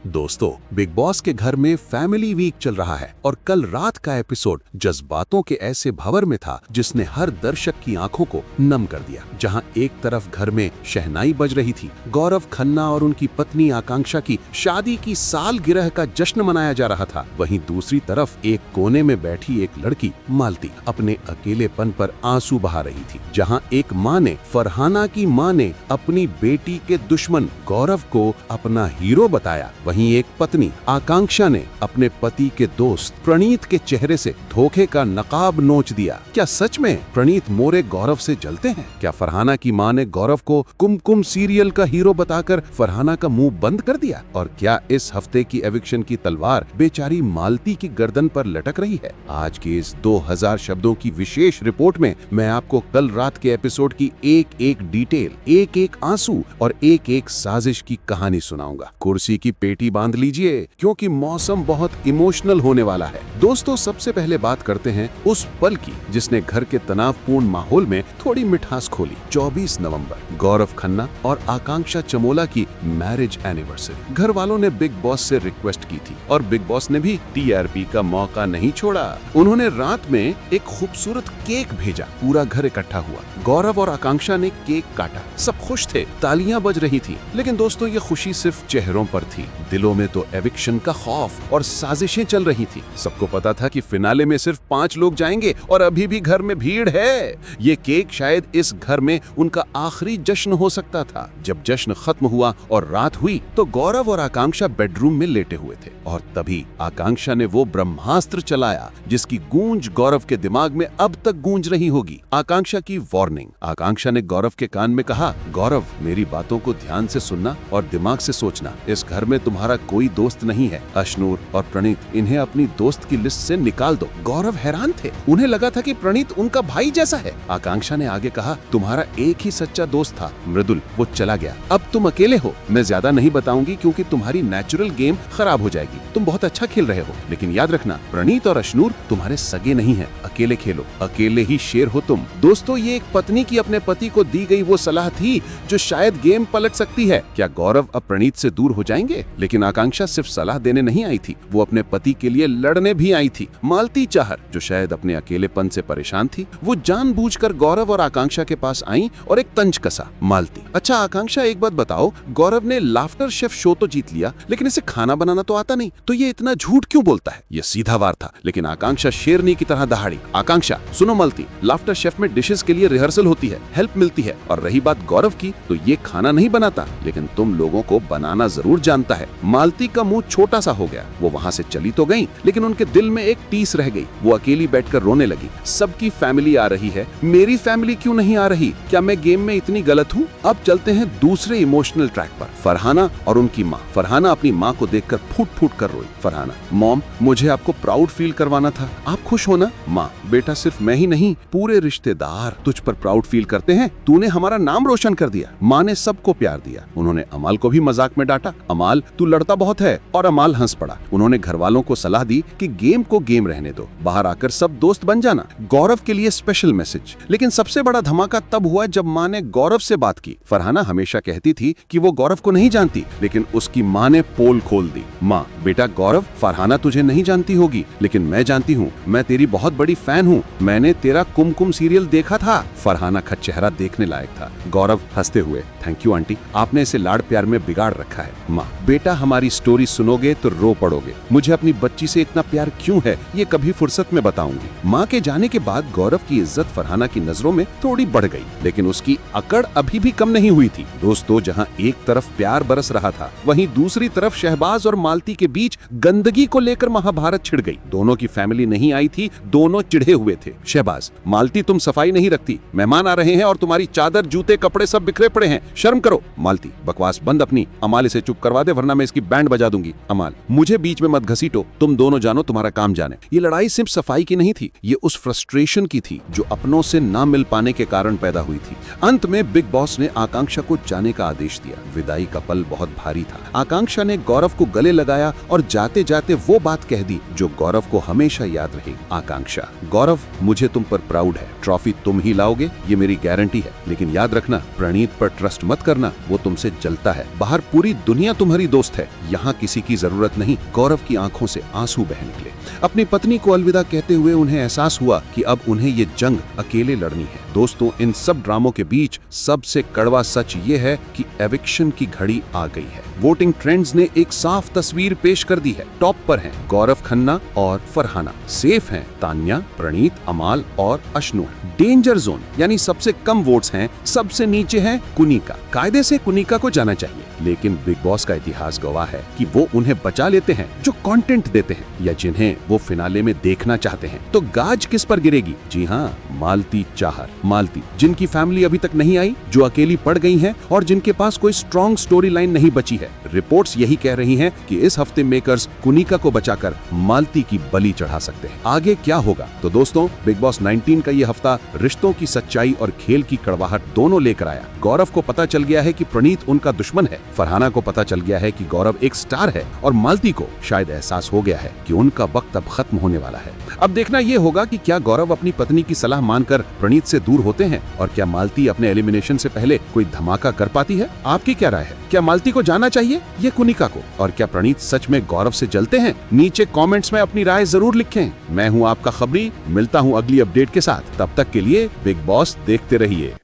दोस्तों, big boss के घर में फैमिली वीक चल रहा है और कल रात का एपिसोड जज्बातों के ऐसे भंवर में था जिसने हर दर्शक की आंखों को नम कर दिया। जहां एक तरफ घर में शहनाई बज रही थी, गौरव खन्ना और उनकी पत्नी आकांक्षा की शादी की सालगिरह का जश्न मनाया जा रहा था, वहीं दूसरी तरफ एक कोने में बैठी एक लड़की मालती अपने अकेलेपन पर आंसू बहा रही थी। जहां एक माँ ने, फरहाना की माँ ने अपनी बेटी के दुश्मन गौरव को अपना हीरो बताया, वहीं एक पत्नी आकांक्षा ने अपने पति के दोस्त प्रणीत के चेहरे से धोखे का नकाब नोच दिया। क्या सच में प्रणीत मोरे गौरव से जलते हैं? क्या फरहाना की मां ने गौरव को कुमकुम सीरियल का हीरो बताकर फरहाना का मुंह बंद कर दिया? और क्या इस हफ्ते की एविक्शन की तलवार बेचारी मालती की गर्दन पर लटक रही है? आज की इस 2000 शब्दों की विशेष रिपोर्ट में मैं आपको कल रात के एपिसोड की एक एक डिटेल, एक एक आंसू और एक एक साजिश की कहानी सुनाऊंगा। कुर्सी की पेटी बांध लीजिए क्योंकि मौसम बहुत इमोशनल होने वाला है। दोस्तों, सबसे पहले बात करते हैं उस पल की जिसने घर के तनावपूर्ण माहौल में थोड़ी मिठास खोली। 24 नवंबर, गौरव खन्ना और आकांक्षा चमोला की मैरिज एनिवर्सरी। घर वालों ने बिग बॉस से रिक्वेस्ट की थी और बिग बॉस ने भी टीआरपी का मौका नहीं छोड़ा। उन्होंने रात में एक खूबसूरत केक भेजा, पूरा घर इकट्ठा हुआ, गौरव और आकांक्षा ने केक काटा, सब खुश थे, तालियां बज रही थी। लेकिन दोस्तों, ये खुशी सिर्फ चेहरों पर थी, दिलों में तो एविक्शन का खौफ और साजिशें चल रही थी। सबको पता था कि फिनाले में सिर्फ 5 लोग जाएंगे और अभी भी घर में भीड़ है। ये केक शायद इस घर में उनका आखिरी जश्न हो सकता था। जब जश्न खत्म हुआ और रात हुई तो गौरव और आकांक्षा बेडरूम में लेटे हुए थे और तभी आकांक्षा ने वो ब्रह्मास्त्र चलाया जिसकी गूंज गौरव के दिमाग में अब तक गूंज रही होगी। आकांक्षा की वार्निंग। आकांक्षा ने गौरव के कान में कहा, गौरव, मेरी बातों को ध्यान से सुनना और दिमाग से सोचना। इस घर में तुम्हारा कोई दोस्त नहीं है। अशनूर और प्रणीत, इन्हें अपनी दोस्त की लिस्ट से निकाल दो। गौरव हैरान थे, उन्हें लगा था कि प्रणीत उनका भाई जैसा है। आकांक्षा ने आगे कहा, तुम्हारा एक ही सच्चा दोस्त था, मृदुल, वो चला गया, अब तुम अकेले हो। मैं ज्यादा नहीं बताऊंगी क्योंकि तुम्हारी नेचुरल गेम खराब हो जाएगी। तुम बहुत अच्छा खेल रहे हो, लेकिन याद रखना, प्रणीत और अशनूर तुम्हारे सगे नहीं है। अकेले खेलो, अकेले ही शेर हो तुम। दोस्तों, ये एक पत्नी की अपने पति को दी गई वो सलाह थी जो शायद गेम पलट सकती है। क्या गौरव अब प्रणीत से दूर हो जाएंगे? लेकिन आकांक्षा सिर्फ सलाह देने नहीं आई थी, वो अपने पति के लिए लड़ने भी आई थी। मालती चाहर, जो शायद अपने अकेलेपन से परेशान थी, वो जानबूझकर गौरव और आकांक्षा के पास आई और एक तंज कसा। मालती, अच्छा आकांक्षा, एक बात बताओ, गौरव ने लाफ्टर शेफ शो तो जीत लिया, लेकिन इसे खाना बनाना तो आता नहीं, तो ये इतना झूठ क्यों बोलता है? ये सीधा वार था, लेकिन आकांक्षा शेरनी की तरह दहाड़ी। आकांक्षा, सुनो मालती, लाफ्टर शेफ में डिशेस के लिए रिहर्सल होती है, हेल्प मिलती है, और रही बात गौरव की, तो ये खाना नहीं बनाता, लेकिन तुम लोगों को बनाना जरूर जानता है। मालती का मुंह छोटा सा हो गया। वो वहाँ से चली तो गई, लेकिन उनके दिल में एक टीस रह गई। वो अकेली बैठकर रोने लगी। सबकी फैमिली आ रही है, मेरी फैमिली क्यों नहीं आ रही? क्या मैं गेम में इतनी गलत हूँ? अब चलते हैं दूसरे इमोशनल ट्रैक पर। फरहाना और उनकी माँ। फरहाना अपनी माँ को देखकर फूट फूट कर रोई। फरहाना, मॉम, मुझे आपको प्राउड फील करवाना था, आप खुश हो ना? माँ, बेटा, सिर्फ मैं ही नहीं, पूरे रिश्तेदार तुझ पर प्राउड फील करते हैं। तूने हमारा नाम रोशन कर दिया। माँ ने सबको प्यार दिया। उन्होंने अमाल को भी मजाक में डांटा, अमाल, तू लड़ता बहुत है, और अमाल हंस पड़ा। उन्होंने घर वालों को सलाह दी कि गेम को गेम रहने दो, बाहर आकर सब दोस्त बन जाना। गौरव के लिए स्पेशल मैसेज। लेकिन सबसे बड़ा धमाका तब हुआ जब माँ ने गौरव से बात की। फरहाना हमेशा कहती थी कि वो गौरव को नहीं जानती, लेकिन उसकी माँ ने पोल खोल दी। माँ, बेटा गौरव, फरहाना तुझे नहीं जानती होगी, लेकिन मैं जानती हूँ, मैं तेरी बहुत बड़ी फैन हूँ, मैंने तेरा कुमकुम सीरियल देखा था। फरहाना का चेहरा देखने लायक था। गौरव हंसते हुए, थैंक यू आंटी, आपने इसे लाड़ प्यार में बिगाड़ रखा है। माँ, बेटा, हमारी स्टोरी सुनोगे तो रो पड़ोगे। मुझे अपनी बच्ची से इतना प्यार क्यों है, ये कभी फुर्सत में बताऊंगी। माँ के जाने के बाद गौरव की इज्जत फरहाना की नजरों में थोड़ी बढ़ गई, लेकिन उसकी अकड़ अभी भी कम नहीं हुई थी। दोस्तों, जहाँ एक तरफ प्यार बरस रहा था, वहीं दूसरी तरफ शहबाज और मालती के बीच गंदगी को लेकर महाभारत छिड़ गई। दोनों की फैमिली नहीं आई थी, दोनों चिढ़े हुए थे। शहबाज, मालती, तुम सफाई नहीं रखती, मेहमान आ रहे हैं और तुम्हारी चादर, जूते, कपड़े सब बिखरे पड़े हैं, शर्म करो। मालती, बकवास बंद अपनी, अमाल इसे चुप करवा दे वरना मैं इसकी बैंड बजा दूंगी। अमाल, मुझे बीच में मत घसीटो, तुम दोनों जानो, तुम्हारा काम जाने। ये लड़ाई सिर्फ सफाई की नहीं थी, ये उस फ्रस्ट्रेशन की थी जो अपनों से ना मिल पाने के कारण पैदा हुई थी। अंत में बिग बॉस ने आकांक्षा को जाने का आदेश दिया। विदाई का पल बहुत भारी था। आकांक्षा ने गौरव को गले लगाया और जाते जाते वो बात कह दी जो गौरव को हमेशा याद रहेगी। आकांक्षा, गौरव, मुझे तुम पर प्राउड है, ट्रॉफी तुम ही लाओगे, ये मेरी गारंटी है, लेकिन याद रखना, प्रणीत पर ट्रस्ट मत करना, वो तुमसे जलता है। बाहर पूरी दुनिया तुम्हारी दोस्त दोस्त है। यहाँ किसी की जरूरत नहीं। गौरव की आंखों से आंसू बह निकले। अपनी पत्नी को अलविदा कहते हुए उन्हें एहसास हुआ कि अब उन्हें ये जंग अकेले लड़नी है। दोस्तों, इन सब ड्रामों के बीच सबसे कड़वा सच ये है कि एविक्शन की घड़ी आ गई है। वोटिंग ट्रेंड्स ने एक साफ तस्वीर पेश कर दी है। टॉप पर हैं गौरव खन्ना और फरहाना, सेफ हैं तान्या, प्रणीत, अमाल और अशनू। डेंजर जोन यानी सबसे कम वोट्स हैं, सबसे नीचे है कुनिका। कायदे से कुनिका को जाना चाहिए, लेकिन बिग बॉस का इतिहास गवाह है कि वो उन्हें बचा लेते हैं जो कंटेंट देते हैं या जिन्हें वो फिनाले में देखना चाहते हैं। तो गाज किस पर गिरेगी? जी हाँ, मालती चाहर। मालती, जिनकी फैमिली अभी तक नहीं आई, जो अकेली पड़ गई हैं और जिनके पास कोई स्ट्रॉन्ग स्टोरी लाइन नहीं बची है। रिपोर्ट्स यही कह रही हैं कि इस हफ्ते मेकर्स कुनिका को बचाकर मालती की बलि चढ़ा सकते हैं। आगे क्या होगा? तो दोस्तों, बिग बॉस 19 का ये हफ्ता रिश्तों की सच्चाई और खेल की कड़वाहट दोनों लेकर आया। गौरव को पता चल गया है कि प्रणीत उनका दुश्मन है। फरहाना को पता चल गया है कि गौरव एक स्टार है और मालती को शायद एहसास हो गया है कि उनका वक्त अब खत्म होने वाला है। अब देखना यह होगा कि क्या गौरव अपनी पत्नी की सलाह मानकर प्रणीत से दूर होते हैं और क्या मालती अपने एलिमिनेशन से पहले कोई धमाका कर पाती है। आपकी क्या राय है? क्या मालती को जाना चाहिए या कुनिका को? और क्या प्रणीत सच में गौरव से जलते हैं? नीचे कमेंट्स में अपनी राय जरूर लिखें। मैं हूं आपका खबरी, मिलता हूं अगली अपडेट के साथ। तब तक के लिए बिग बॉस देखते रहिए।